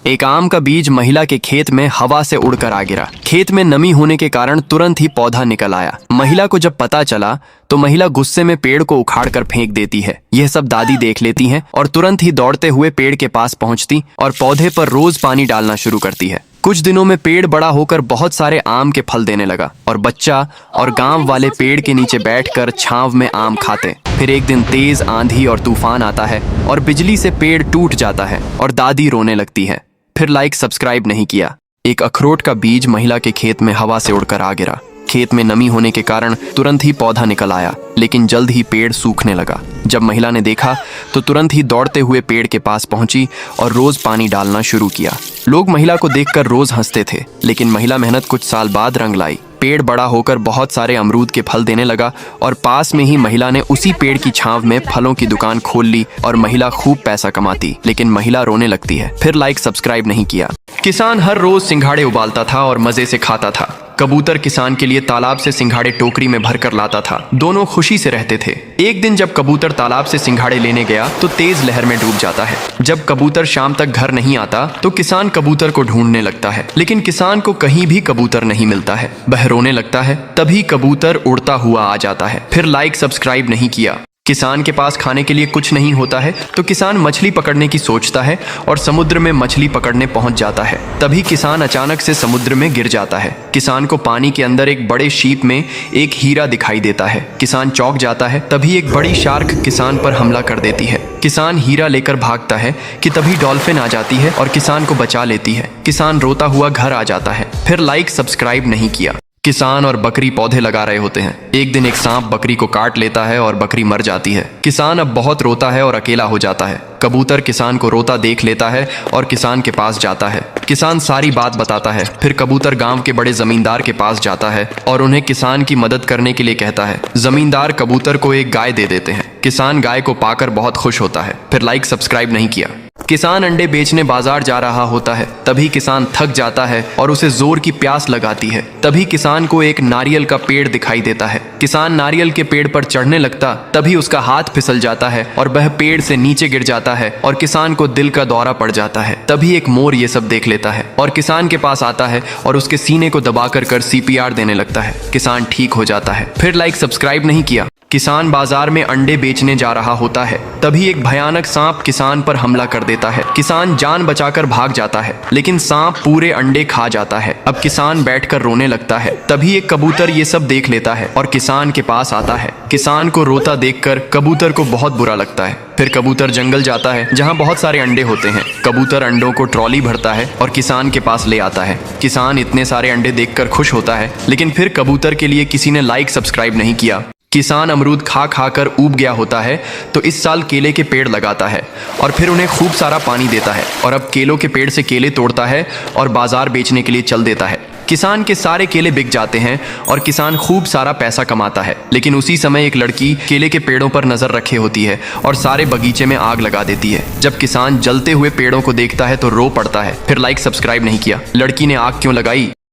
एक आम का बीज महिला के खेत में हवा से उड़कर आ गिरा। खेत में नमी होने के कारण तुरंत ही पौधा निकल आया। महिला को जब पता चला तो महिला गुस्से में पेड़ को उखाड़कर फेंक देती है। यह सब दादी देख लेती हैं और तुरंत ही दौड़ते हुए पेड़ के पास पहुंचती और पौधे पर रोज पानी डालना शुरू करती है। कुछ दिनों में पेड़ बड़ा होकर बहुत सारे आम के फल देने लगा और बच्चा और गांव वाले पेड़ के नीचे बैठकर छांव में आम खाते। फिर एक दिन तेज आंधी और तूफान आता है और बिजली से पेड़ टूट जाता है और दादी रोने लगती है। फिर लाइक सब्सक्राइब नहीं किया। एक अखरोट का बीज महिला के खेत में हवा से उड़कर आ गिरा। खेत में नमी होने के कारण तुरंत ही पौधा निकल आया, लेकिन जल्द ही पेड़ सूखने लगा। जब महिला ने देखा तो तुरंत ही दौड़ते हुए पेड़ के पास पहुंची और रोज पानी डालना शुरू किया। लोग महिला को देखकर रोज हंसते थे, लेकिन महिला मेहनत कुछ साल बाद रंग लाई। पेड़ बड़ा होकर बहुत सारे अमरूद के फल देने लगा और पास में ही महिला ने उसी पेड़ की छांव में फलों की दुकान खोल ली और महिला खूब पैसा कमाती। लेकिन महिला रोने लगती है। फिर लाइक सब्सक्राइब नहीं किया। किसान हर रोज सिंघाड़े उबालता था और मजे से खाता था। कबूतर किसान के लिए तालाब से सिंघाड़े टोकरी में भरकर लाता था। दोनों खुशी से रहते थे। एक दिन जब कबूतर तालाब से सिंघाड़े लेने गया तो तेज लहर में डूब जाता है। जब कबूतर शाम तक घर नहीं आता तो किसान कबूतर को ढूंढने लगता है, लेकिन किसान को कहीं भी कबूतर नहीं मिलता है। वह रोने लगता है। तभी कबूतर उड़ता हुआ आ जाता है। फिर लाइक सब्सक्राइब नहीं किया। किसान के पास खाने के लिए कुछ नहीं होता है तो किसान मछली पकड़ने की सोचता है और समुद्र में मछली पकड़ने पहुंच जाता है। तभी किसान अचानक से समुद्र में गिर जाता है। किसान को पानी के अंदर एक बड़े शीप में एक हीरा दिखाई देता है। किसान चौंक जाता है। तभी एक बड़ी शार्क किसान पर हमला कर देती है। किसान हीरा लेकर भागता है कि तभी डॉल्फिन आ जाती है और किसान को बचा लेती है। किसान रोता हुआ घर आ जाता है। फिर लाइक सब्सक्राइब नहीं किया। किसान और बकरी पौधे लगा रहे होते हैं। एक दिन एक सांप बकरी को काट लेता है और बकरी मर जाती है। किसान अब बहुत रोता है और अकेला हो जाता है। कबूतर किसान को रोता देख लेता है और किसान के पास जाता है। किसान सारी बात बताता है। फिर कबूतर गांव के बड़े जमींदार के पास जाता है और उन्हें किसान की मदद करने के लिए कहता है। जमींदार कबूतर को एक गाय दे देते हैं। किसान गाय को पाकर बहुत खुश होता है। फिर लाइक सब्सक्राइब नहीं किया। किसान अंडे बेचने बाजार जा रहा होता है। तभी किसान थक जाता है और उसे जोर की प्यास लगाती है। तभी किसान को एक नारियल का पेड़ दिखाई देता है। किसान नारियल के पेड़ पर चढ़ने लगता, तभी उसका हाथ फिसल जाता है और वह पेड़ से नीचे गिर जाता है और किसान को दिल का दौरा पड़ जाता है। तभी एक मोर ये सब देख लेता है और किसान के पास आता है और उसके सीने को दबाकर CPR देने लगता है। किसान ठीक हो जाता है। फिर लाइक सब्सक्राइब नहीं किया। किसान बाजार में अंडे बेचने जा रहा होता है। तभी एक भयानक सांप किसान पर हमला कर देता है। किसान जान बचाकर भाग जाता है, लेकिन सांप पूरे अंडे खा जाता है। अब किसान बैठकर रोने लगता है। तभी एक कबूतर ये सब देख लेता है और किसान के पास आता है। किसान को रोता देखकर कबूतर को बहुत बुरा लगता है। फिर कबूतर जंगल जाता है जहाँ बहुत सारे अंडे होते हैं। कबूतर अंडों को ट्रॉली भरता है और किसान के पास ले आता है। किसान इतने सारे अंडे देखकर खुश होता है, लेकिन फिर कबूतर के लिए किसी ने लाइक सब्सक्राइब नहीं किया। किसान अमरूद खा खाकर ऊब गया होता है तो इस साल केले के पेड़ लगाता है और फिर उन्हें खूब सारा पानी देता है और अब केलों के पेड़ से केले तोड़ता है और बाजार बेचने के लिए चल देता है। किसान के सारे केले बिक जाते हैं और किसान खूब सारा पैसा कमाता है। लेकिन उसी समय एक लड़की केले के पेड़ों पर नजर रखे होती है और सारे बगीचे में आग लगा देती है। जब किसान जलते हुए पेड़ों को देखता है तो रो पड़ता है। फिर लाइक सब्सक्राइब नहीं किया। लड़की ने आग क्यों लगाई?